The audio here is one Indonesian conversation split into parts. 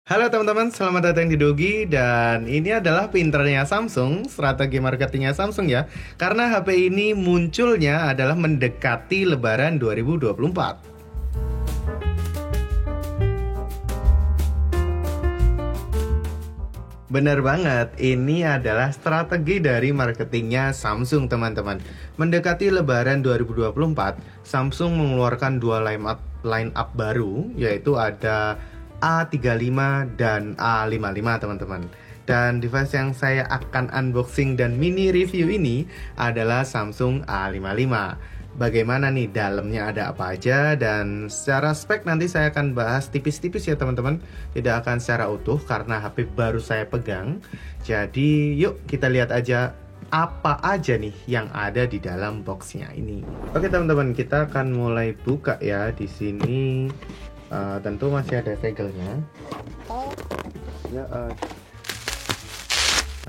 Halo teman-teman, selamat datang di Dogi dan ini adalah pinternya Samsung, strategi marketingnya Samsung ya. Karena HP ini munculnya adalah mendekati Lebaran 2024. Bener banget, ini adalah strategi dari marketingnya Samsung teman-teman. Mendekati Lebaran 2024, Samsung mengeluarkan dua line up baru, yaitu ada A35 dan A55 teman-teman. Dan device yang saya akan unboxing dan mini review ini adalah Samsung A55. Bagaimana nih dalamnya, ada apa aja, dan secara spek nanti saya akan bahas tipis-tipis ya teman-teman. Tidak akan secara utuh karena HP baru saya pegang. Jadi yuk kita lihat aja apa aja nih yang ada di dalam boxnya ini. Oke teman-teman, kita akan mulai buka ya. Di sini tentu masih ada segelnya. Ya,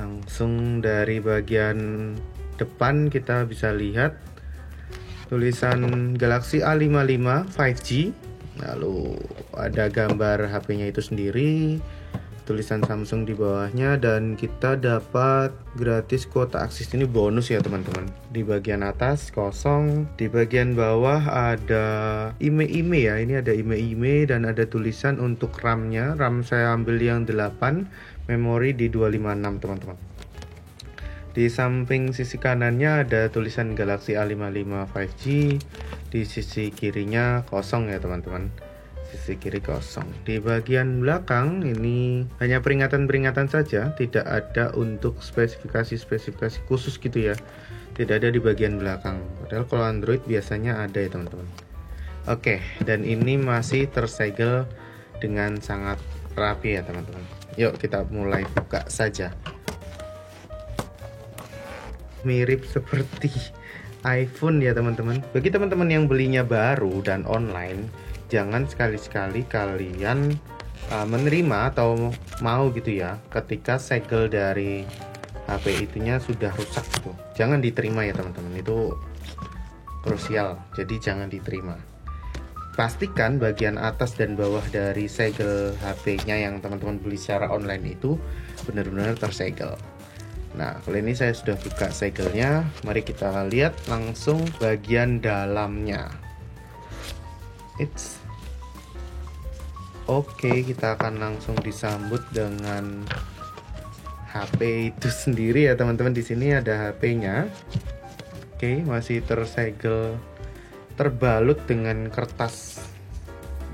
langsung dari bagian depan kita bisa lihat tulisan Galaxy A55 5G. Lalu ada gambar HP-nya itu sendiri, tulisan Samsung di bawahnya, dan kita dapat gratis kuota akses. Ini bonus ya teman-teman. Di bagian atas kosong, di bagian bawah ada IMEI ya. Ini ada IMEI dan ada tulisan untuk RAM-nya. RAM saya ambil yang 8, memori di 256 teman-teman. Di samping sisi kanannya ada tulisan Galaxy A55 5G. Di sisi kirinya kosong ya teman-teman. Sisi kiri kosong. Di bagian belakang ini hanya peringatan-peringatan saja, tidak ada untuk spesifikasi khusus gitu ya. Tidak ada di bagian belakang. Padahal kalau Android biasanya ada ya teman-teman. Oke, dan ini masih tersegel dengan sangat rapi ya teman-teman. Yuk kita mulai buka saja. Mirip seperti iPhone ya teman-teman. Bagi teman-teman yang belinya baru dan online, jangan sekali-sekali kalian menerima atau mau gitu ya ketika segel dari HP itunya sudah rusak gitu. Jangan diterima ya teman-teman, itu krusial. Jadi jangan diterima. Pastikan bagian atas dan bawah dari segel HP-nya yang teman-teman beli secara online itu benar-benar tersegel. Nah, kalau ini saya sudah buka segelnya, mari kita lihat langsung bagian dalamnya. Oke, kita akan langsung disambut dengan HP itu sendiri ya teman-teman. Di sini ada HP-nya. Oke, masih tersegel, terbalut dengan kertas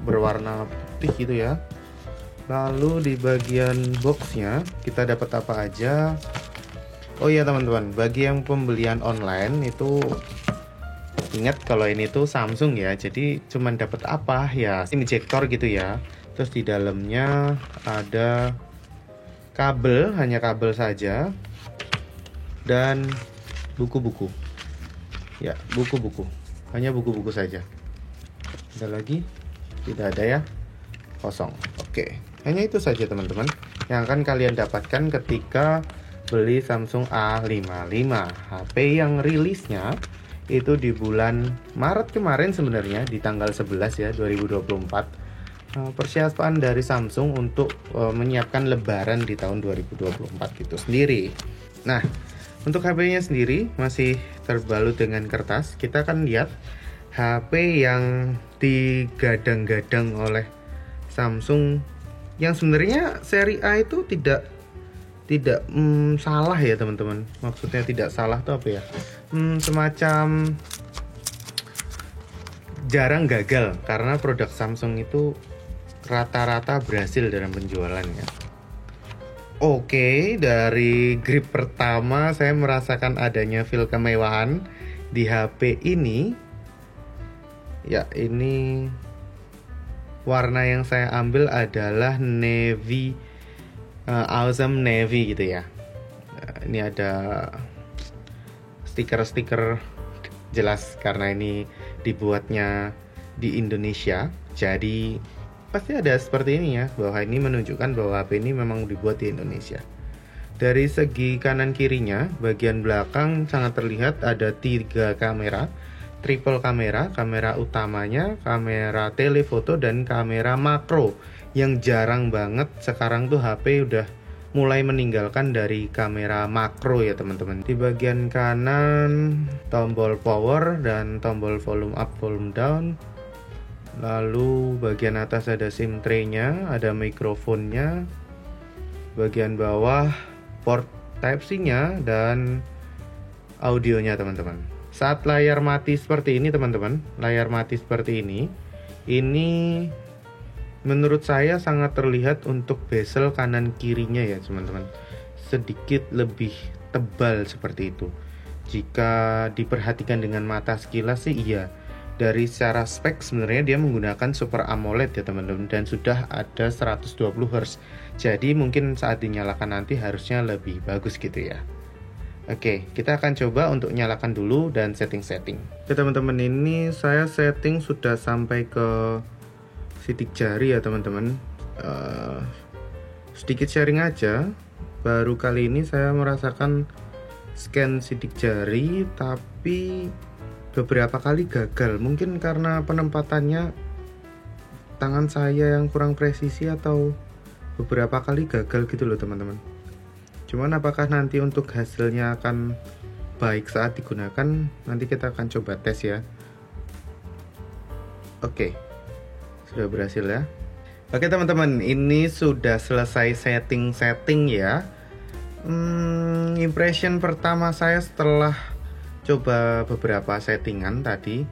berwarna putih gitu ya. Lalu di bagian boxnya kita dapat apa aja? Oh iya teman-teman, bagi yang pembelian online itu ingat kalau ini tuh Samsung ya, jadi cuman dapat apa ya, SIM ejector gitu ya. Terus di dalamnya ada kabel, hanya kabel saja, dan buku-buku. Ya, buku-buku, hanya buku-buku saja. Ada lagi? Tidak ada ya, kosong. Oke, hanya itu saja teman-teman yang akan kalian dapatkan ketika beli Samsung A55. HP yang rilisnya itu di bulan Maret kemarin sebenarnya, di tanggal 11 ya 2024. Persiapan dari Samsung untuk menyiapkan lebaran di tahun 2024 gitu sendiri. Nah, untuk HP-nya sendiri masih terbalut dengan kertas. Kita akan lihat HP yang digadang-gadang oleh Samsung yang sebenarnya seri A itu tidak salah ya teman-teman. Maksudnya tidak salah tuh apa ya, semacam jarang gagal, karena produk Samsung itu rata-rata berhasil dalam penjualannya. Oke, dari grip pertama saya merasakan adanya feel kemewahan di HP ini. Ya, ini warna yang saya ambil adalah navy, awesome navy gitu ya. Ini ada stiker-stiker jelas karena ini dibuatnya di Indonesia. Jadi pasti ada seperti ini ya, bahwa ini menunjukkan bahwa HP ini memang dibuat di Indonesia. Dari segi kanan kirinya, bagian belakang sangat terlihat ada 3 kamera, triple kamera. Kamera utamanya, kamera telefoto, dan kamera makro yang jarang banget sekarang tuh HP udah mulai meninggalkan dari kamera makro ya teman-teman. Di bagian kanan tombol power dan tombol volume up volume down. Lalu bagian atas ada SIM tray-nya, ada mikrofonnya. Bagian bawah port Type-C-nya dan audionya teman-teman. Saat layar mati seperti ini teman-teman, layar mati seperti ini menurut saya sangat terlihat untuk bezel kanan kirinya ya teman-teman, sedikit lebih tebal seperti itu. Jika diperhatikan dengan mata sekilas sih iya, dari secara spek sebenarnya dia menggunakan Super AMOLED ya teman-teman, dan sudah ada 120 Hz. Jadi mungkin saat dinyalakan nanti harusnya lebih bagus gitu ya. Oke, kita akan coba untuk nyalakan dulu dan setting-setting. Oke teman-teman, ini saya setting sudah sampai ke sidik jari ya teman-teman. Sedikit sharing aja. Baru kali ini saya merasakan scan sidik jari, tapi beberapa kali gagal. Mungkin karena penempatannya tangan saya yang kurang presisi atau beberapa kali gagal gitu loh teman-teman. Cuman apakah nanti untuk hasilnya akan baik saat digunakan, nanti kita akan coba tes ya. Oke, sudah berhasil ya. Oke teman-teman, ini sudah selesai setting ya. Impression pertama saya setelah coba beberapa settingan tadi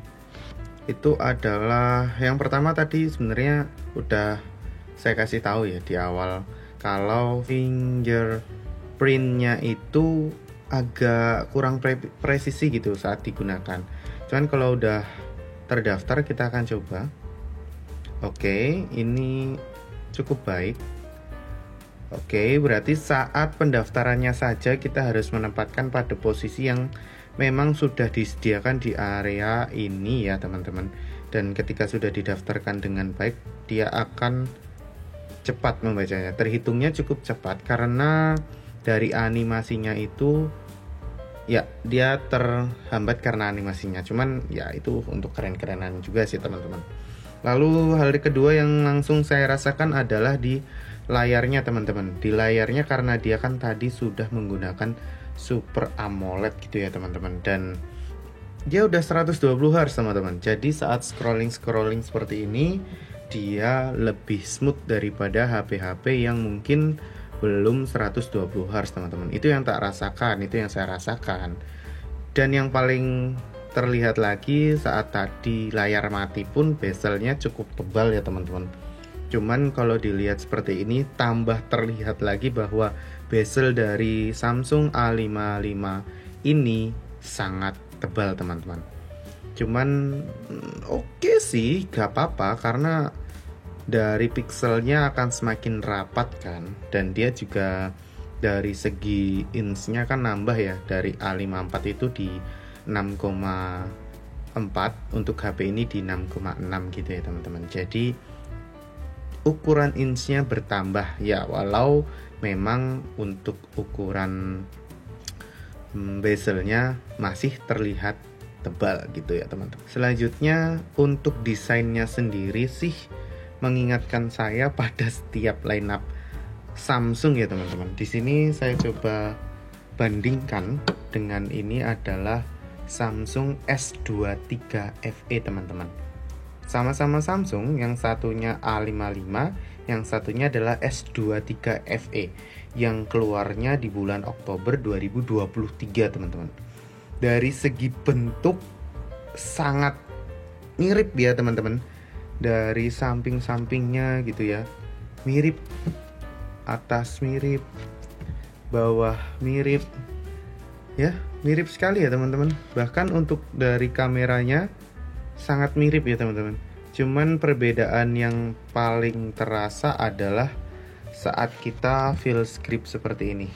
itu adalah yang pertama tadi sebenarnya udah saya kasih tahu ya di awal kalau fingerprintnya itu agak kurang presisi gitu saat digunakan. Cuman kalau udah terdaftar kita akan coba. Oke, ini cukup baik. Oke, berarti saat pendaftarannya saja kita harus menempatkan pada posisi yang memang sudah disediakan di area ini ya teman-teman. Dan ketika sudah didaftarkan dengan baik, dia akan cepat membacanya. Terhitungnya cukup cepat karena dari animasinya itu ya dia terhambat karena animasinya. Cuman ya itu untuk keren-kerenan juga sih teman-teman. Lalu hal kedua yang langsung saya rasakan adalah di layarnya teman-teman. Di layarnya karena dia kan tadi sudah menggunakan Super AMOLED gitu ya teman-teman, dan dia udah 120 Hz teman-teman. Jadi saat scrolling seperti ini dia lebih smooth daripada HP-HP yang mungkin belum 120 Hz teman-teman. Itu yang tak rasakan, itu yang saya rasakan. Dan yang paling terlihat lagi saat tadi layar mati pun bezelnya cukup tebal ya teman-teman. Cuman kalau dilihat seperti ini tambah terlihat lagi bahwa bezel dari Samsung A55 ini sangat tebal teman-teman. Cuman oke sih, gak apa-apa karena dari pixelnya akan semakin rapat kan, dan dia juga dari segi inch-nya kan nambah ya, dari A54 itu di 6,4, untuk HP ini di 6,6 gitu ya teman-teman. Jadi ukuran inch-nya bertambah ya, walau memang untuk ukuran bezelnya masih terlihat tebal gitu ya teman-teman. Selanjutnya untuk desainnya sendiri sih mengingatkan saya pada setiap lineup Samsung ya teman-teman. Di sini saya coba bandingkan dengan ini adalah Samsung S23 FE teman-teman. Sama-sama Samsung, yang satunya A55, yang satunya adalah S23 FE yang keluarnya di bulan Oktober 2023 teman-teman. Dari segi bentuk sangat mirip ya teman-teman. Dari samping-sampingnya gitu ya, mirip, atas mirip, bawah mirip ya, mirip sekali ya teman-teman. Bahkan untuk dari kameranya sangat mirip ya teman-teman. Cuman perbedaan yang paling terasa adalah saat kita feel script seperti ini.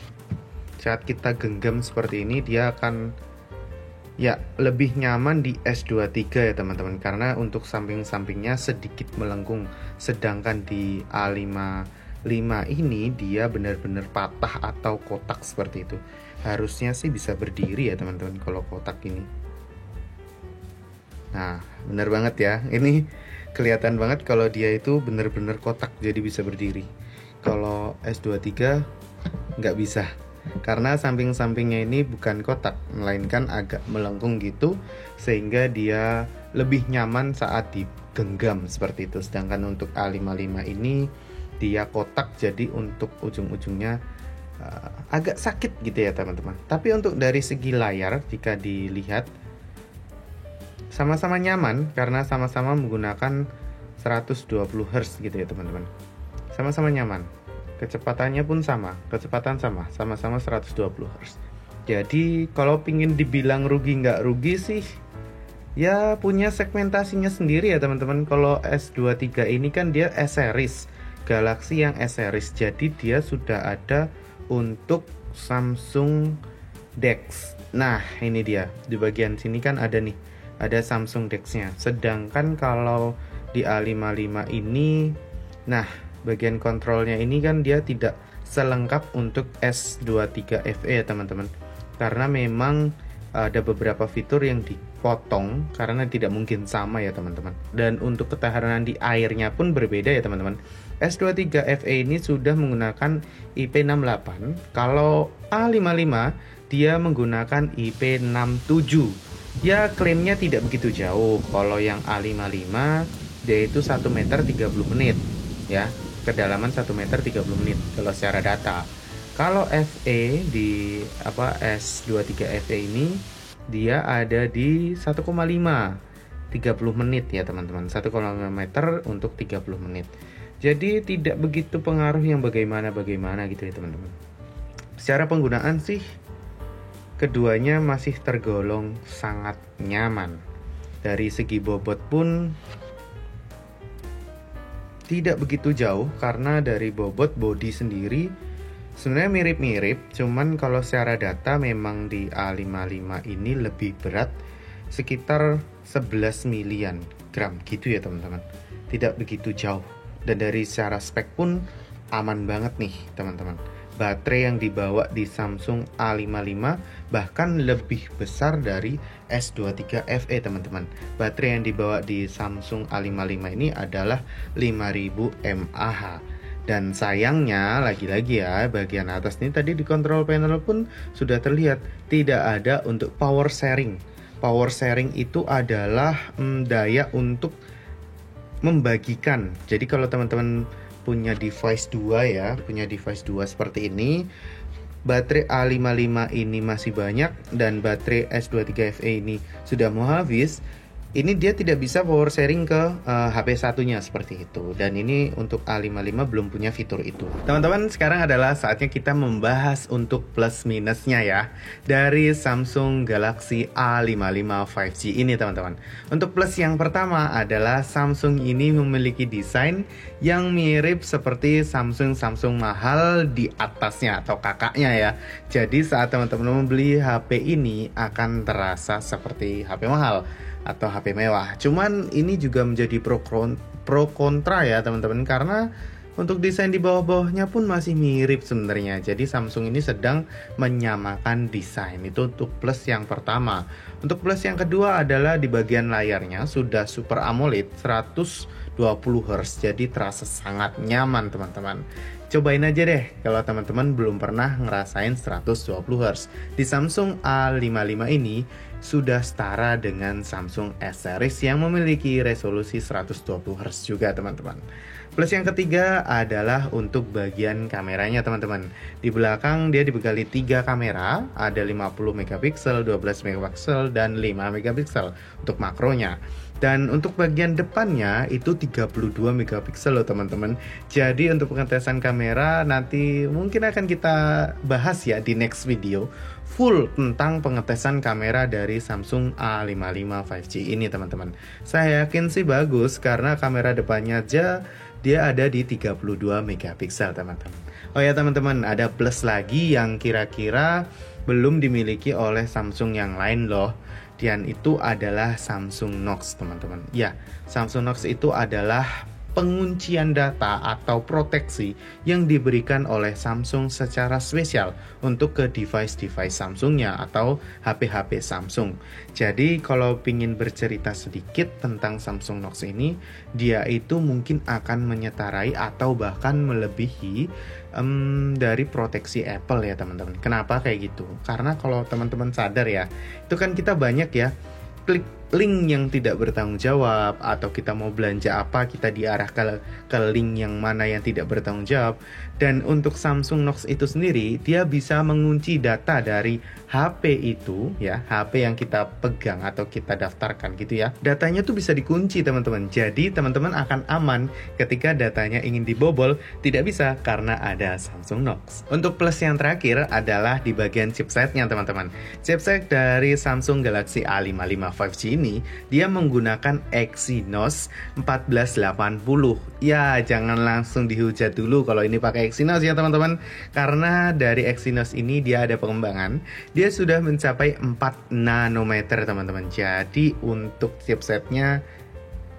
Saat kita genggam seperti ini dia akan ya lebih nyaman di S23 ya teman-teman, karena untuk samping-sampingnya sedikit melengkung. Sedangkan di A55 ini dia benar-benar patah atau kotak seperti itu. Harusnya sih bisa berdiri ya teman-teman kalau kotak ini. Nah, benar banget ya. Ini kelihatan banget kalau dia itu bener-bener kotak, jadi bisa berdiri. Kalau S23 nggak bisa, karena samping-sampingnya ini bukan kotak, melainkan agak melengkung gitu, sehingga dia lebih nyaman saat digenggam seperti itu. Sedangkan untuk A55 ini dia kotak, jadi untuk ujung-ujungnya agak sakit gitu ya teman-teman. Tapi untuk dari segi layar, jika dilihat sama-sama nyaman karena sama-sama menggunakan 120 Hz gitu ya teman-teman. Sama-sama nyaman. Kecepatannya pun sama, kecepatan sama, sama-sama 120 Hz. Jadi kalau pingin dibilang rugi nggak rugi sih, ya punya segmentasinya sendiri ya teman-teman. Kalau S23 ini kan dia S-series, Galaxy yang S-series. Jadi dia sudah ada untuk Samsung DeX. Nah ini dia, di bagian sini kan ada nih, ada Samsung DeX-nya. Sedangkan kalau di A55 ini, nah bagian kontrolnya ini kan dia tidak selengkap untuk S23 FE ya teman-teman, karena memang ada beberapa fitur yang dipotong karena tidak mungkin sama ya teman-teman. Dan untuk ketahanan di airnya pun berbeda ya teman-teman. S23 FE ini sudah menggunakan IP68, kalau A55 dia menggunakan IP67. Ya klaimnya tidak begitu jauh. Kalau yang A55 dia itu 1 meter 30 menit ya, kedalaman 1 meter 30 menit kalau secara data. Kalau FE di S23 FE ini dia ada di 1,5 30 menit ya teman-teman. 1,5 meter untuk 30 menit. Jadi tidak begitu pengaruh yang bagaimana gitu ya teman-teman. Secara penggunaan sih keduanya masih tergolong sangat nyaman. Dari segi bobot pun tidak begitu jauh, karena dari bobot body sendiri sebenarnya mirip-mirip, cuman kalau secara data memang di A55 ini lebih berat, sekitar 11 milian gram gitu ya teman-teman. Tidak begitu jauh. Dan dari secara spek pun aman banget nih teman-teman. Baterai yang dibawa di Samsung A55 bahkan lebih besar dari S23 FE teman-teman. Baterai yang dibawa di Samsung A55 ini adalah 5000 mAh. Dan sayangnya lagi-lagi ya, bagian atas ini tadi di control panel pun sudah terlihat tidak ada untuk power sharing. Power sharing itu adalah daya untuk membagikan. Jadi kalau teman-teman punya device 2 ya, punya device 2 seperti ini, baterai A55 ini masih banyak dan baterai S23 FE ini sudah mau habis, ini dia tidak bisa power sharing ke HP satunya seperti itu. Dan ini untuk A55 belum punya fitur itu. Teman-teman, sekarang adalah saatnya kita membahas untuk plus minusnya ya dari Samsung Galaxy A55 5G ini teman-teman. Untuk plus yang pertama adalah Samsung ini memiliki desain yang mirip seperti Samsung mahal di atasnya atau kakaknya ya. Jadi saat teman-teman membeli HP ini akan terasa seperti HP mahal atau HP mewah. Cuman ini juga menjadi pro kontra ya teman-teman, karena untuk desain di bawah-bawahnya pun masih mirip sebenarnya. Jadi Samsung ini sedang menyamakan desain. Itu untuk plus yang pertama. Untuk plus yang kedua adalah di bagian layarnya sudah Super AMOLED 120 Hz. Jadi terasa sangat nyaman teman-teman. Cobain aja deh kalau teman-teman belum pernah ngerasain 120 Hz. Di Samsung A55 ini sudah setara dengan Samsung S-series yang memiliki resolusi 120 Hz juga teman-teman. Plus yang ketiga adalah untuk bagian kameranya teman-teman. Di belakang dia dibekali 3 kamera, ada 50 megapiksel, 12 megapiksel, dan 5 megapiksel untuk makronya. Dan untuk bagian depannya itu 32 megapiksel loh teman-teman. Jadi untuk pengetesan kamera nanti mungkin akan kita bahas ya di next video full tentang pengetesan kamera dari Samsung A55 5G ini teman-teman. Saya yakin sih bagus karena kamera depannya aja dia ada di 32 megapiksel teman-teman. Oh ya teman-teman, ada plus lagi yang kira-kira belum dimiliki oleh Samsung yang lain loh. Dan itu adalah Samsung Knox teman-teman. Ya, Samsung Knox itu adalah penguncian data atau proteksi yang diberikan oleh Samsung secara spesial untuk ke device-device Samsungnya atau HP-HP Samsung. Jadi kalau ingin bercerita sedikit tentang Samsung Knox ini, dia itu mungkin akan menyetarai atau bahkan melebihi dari proteksi Apple ya teman-teman. Kenapa kayak gitu? Karena kalau teman-teman sadar ya, itu kan kita banyak ya klik link yang tidak bertanggung jawab, atau kita mau belanja apa kita diarah ke link yang mana yang tidak bertanggung jawab. Dan untuk Samsung Knox itu sendiri, dia bisa mengunci data dari HP itu ya, HP yang kita pegang atau kita daftarkan gitu ya. Datanya tuh bisa dikunci teman-teman. Jadi teman-teman akan aman ketika datanya ingin dibobol, tidak bisa karena ada Samsung Knox. Untuk plus yang terakhir adalah di bagian chipsetnya teman-teman. Chipset dari Samsung Galaxy A55 5G ini dia menggunakan Exynos 1480. Ya, jangan langsung dihujat dulu kalau ini pakai Exynos ya teman-teman, karena dari Exynos ini dia ada pengembangan. Dia sudah mencapai 4 nanometer teman-teman. Jadi untuk chipsetnya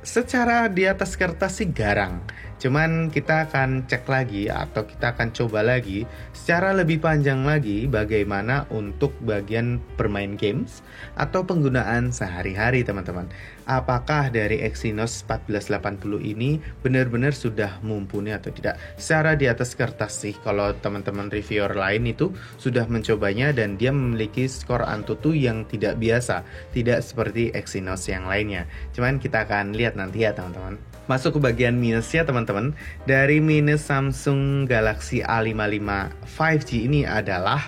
secara di atas kertas sih garang. Cuman kita akan cek lagi atau kita akan coba lagi secara lebih panjang lagi bagaimana untuk bagian bermain games atau penggunaan sehari-hari teman-teman. Apakah dari Exynos 1480 ini benar-benar sudah mumpuni atau tidak? Secara di atas kertas sih, kalau teman-teman reviewer lain itu sudah mencobanya dan dia memiliki skor Antutu yang tidak biasa, tidak seperti Exynos yang lainnya. Cuman kita akan lihat nanti ya teman-teman. Masuk ke bagian minusnya teman-teman. Dari minus Samsung Galaxy A55 5G ini adalah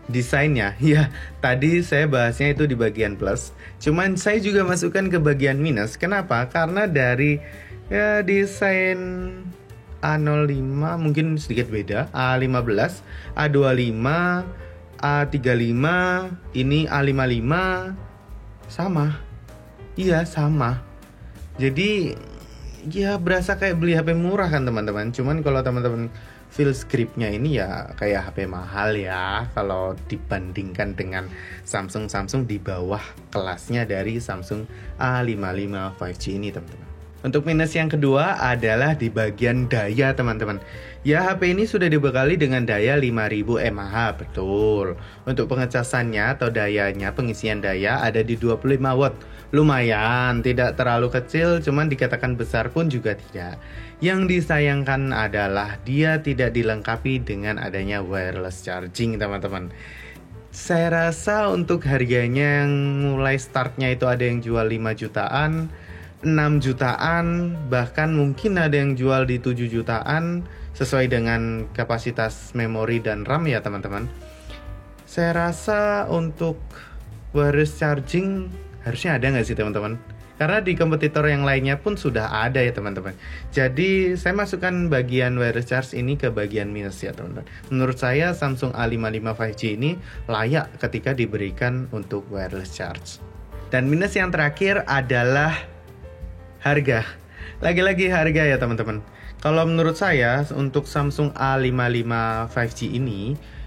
desainnya. Ya, tadi saya bahasnya itu di bagian plus. Cuman saya juga masukkan ke bagian minus. Kenapa? Karena dari desain A05 mungkin sedikit beda. A15, A25, A35, ini A55 sama. Iya, sama. Jadi ya berasa kayak beli HP murah kan teman-teman. Cuman kalau teman-teman feel scriptnya ini ya kayak HP mahal ya, kalau dibandingkan dengan Samsung di bawah kelasnya dari Samsung A55 5G ini teman-teman. Untuk minus yang kedua adalah di bagian daya teman-teman. Ya, HP ini sudah dibekali dengan daya 5000 mAh, betul. Untuk pengecasannya atau dayanya, pengisian daya ada di 25 watt. Lumayan, tidak terlalu kecil, cuman dikatakan besar pun juga tidak. Yang disayangkan adalah dia tidak dilengkapi dengan adanya wireless charging teman-teman. Saya rasa untuk harganya yang mulai startnya itu ada yang jual 5 jutaan, 6 jutaan, bahkan mungkin ada yang jual di 7 jutaan sesuai dengan kapasitas memori dan RAM ya teman-teman. Saya rasa untuk wireless charging harusnya ada nggak sih teman-teman? Karena di kompetitor yang lainnya pun sudah ada ya teman-teman. Jadi saya masukkan bagian wireless charge ini ke bagian minus ya teman-teman. Menurut saya Samsung A55 5G ini layak ketika diberikan untuk wireless charge. Dan minus yang terakhir adalah harga. Lagi-lagi harga ya teman-teman. Kalau menurut saya untuk Samsung A55 5G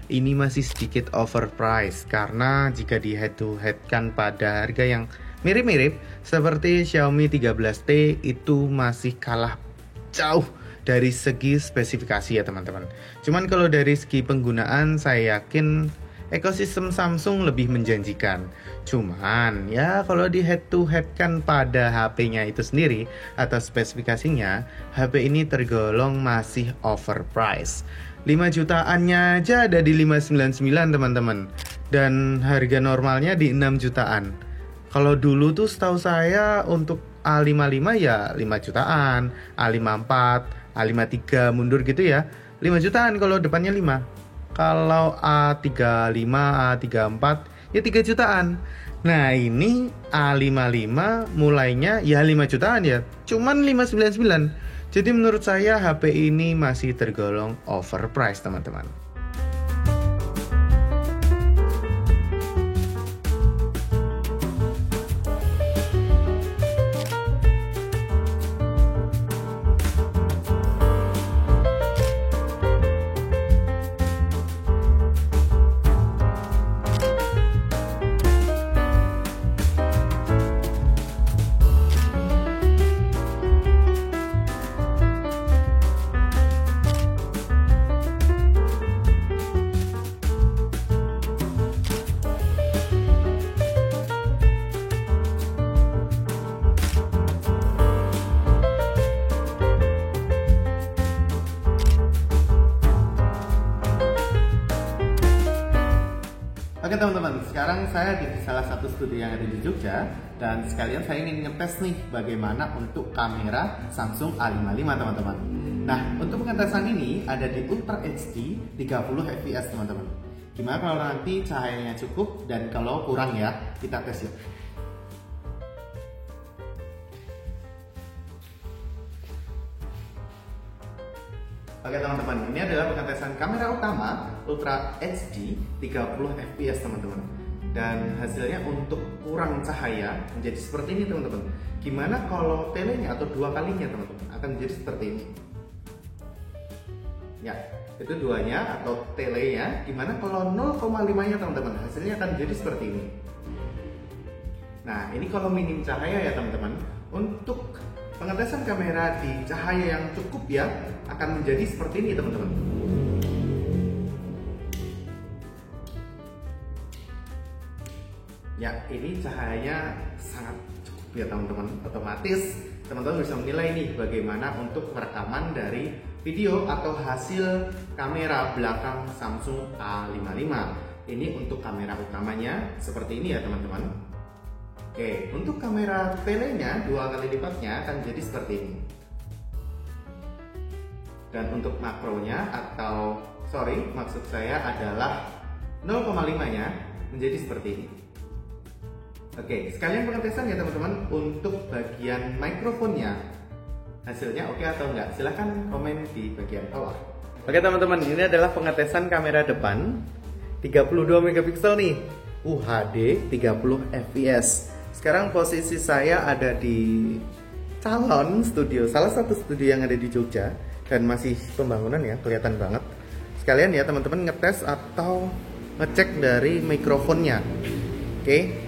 ini masih sedikit overpriced, karena jika di head to head kan pada harga yang mirip-mirip seperti Xiaomi 13T itu masih kalah jauh dari segi spesifikasi ya teman-teman. Cuman kalau dari segi penggunaan saya yakin ekosistem Samsung lebih menjanjikan. Cuman ya kalau di head to head kan pada HP-nya itu sendiri atau spesifikasinya, HP ini tergolong masih overpriced. 5 jutaannya aja ada di 599 teman-teman. Dan harga normalnya di 6 jutaan. Kalau dulu tuh setahu saya untuk A55 ya 5 jutaan, A54, A53 mundur gitu ya. 5 jutaan kalau depannya 5. Kalau A35, A34 ya 3 jutaan. Nah ini A55 mulainya ya 5 jutaan ya, cuman 599. Jadi menurut saya HP ini masih tergolong overpriced teman-teman. Oke teman-teman, sekarang saya di salah satu studio yang ada di Jogja dan sekalian saya ingin ngetes nih bagaimana untuk kamera Samsung A55 teman-teman. Nah, untuk pengetesan ini ada di Ultra HD 30 fps teman-teman. Gimana kalau nanti cahayanya cukup dan kalau kurang ya, kita tes yuk. Oke teman-teman, ini adalah pengetesan kamera utama Ultra HD 30 fps teman-teman. Dan hasilnya untuk kurang cahaya menjadi seperti ini teman-teman. Gimana kalau telenya atau dua kalinya teman-teman akan menjadi seperti ini. Ya, itu duanya atau telenya. Gimana kalau 0,5 nya teman-teman, hasilnya akan menjadi seperti ini. Nah, ini kalau minim cahaya ya teman-teman. Untuk pengetesan kamera di cahaya yang cukup ya akan menjadi seperti ini teman-teman. Ya, ini cahayanya sangat cukup ya teman-teman. Otomatis teman-teman bisa menilai nih bagaimana untuk perekaman dari video atau hasil kamera belakang Samsung A55. Ini untuk kamera utamanya seperti ini ya teman-teman. Oke, untuk kamera telenya 2 kali lipatnya akan jadi seperti ini. Dan untuk makronya atau maksud saya adalah 0,5 nya menjadi seperti ini. Oke, sekalian pengetesan ya teman-teman untuk bagian mikrofonnya. Hasilnya oke atau enggak? Silahkan komen di bagian bawah. Oke teman-teman, ini adalah pengetesan kamera depan 32 megapiksel nih. HD 30 fps. Sekarang posisi saya ada di calon studio, salah satu studio yang ada di Jogja dan masih pembangunan ya, kelihatan banget. Sekalian ya teman-teman ngetes atau ngecek dari mikrofonnya. Oke.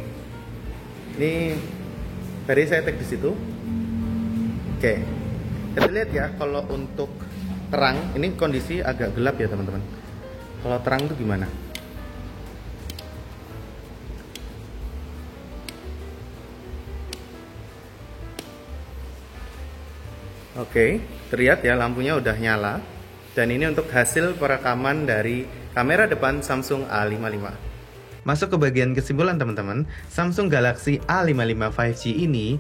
Ini tadi saya tag di situ. Oke. Kita lihat ya kalau untuk terang, ini kondisi agak gelap ya teman-teman. Kalau terang itu gimana? Oke, terlihat ya lampunya udah nyala. Dan ini untuk hasil perekaman dari kamera depan Samsung A55. Masuk ke bagian kesimpulan teman-teman, Samsung Galaxy A55 5G ini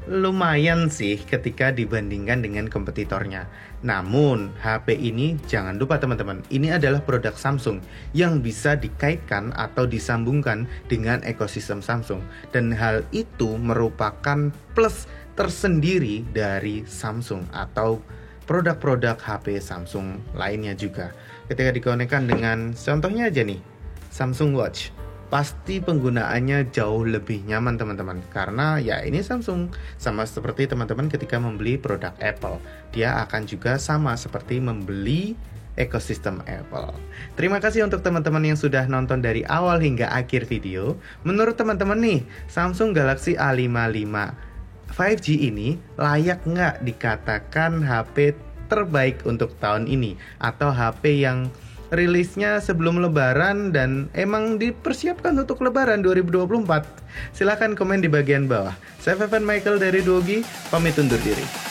lumayan sih ketika dibandingkan dengan kompetitornya. Namun, HP ini jangan lupa teman-teman, ini adalah produk Samsung yang bisa dikaitkan atau disambungkan dengan ekosistem Samsung. Dan hal itu merupakan plus tersendiri dari Samsung atau produk-produk HP Samsung lainnya juga. Ketika dikonekkan dengan contohnya aja nih, Samsung Watch, pasti penggunaannya jauh lebih nyaman teman-teman, karena ya ini Samsung. Sama seperti teman-teman ketika membeli produk Apple, dia akan juga sama seperti membeli ekosistem Apple. Terima kasih untuk teman-teman yang sudah nonton dari awal hingga akhir video. Menurut teman-teman nih, Samsung Galaxy A55 5G ini layak nggak dikatakan HP terbaik untuk tahun ini, atau HP yang rilisnya sebelum lebaran dan emang dipersiapkan untuk lebaran 2024? Silahkan komen di bagian bawah. Saya Evan Michael dari Duogi, pamit undur diri.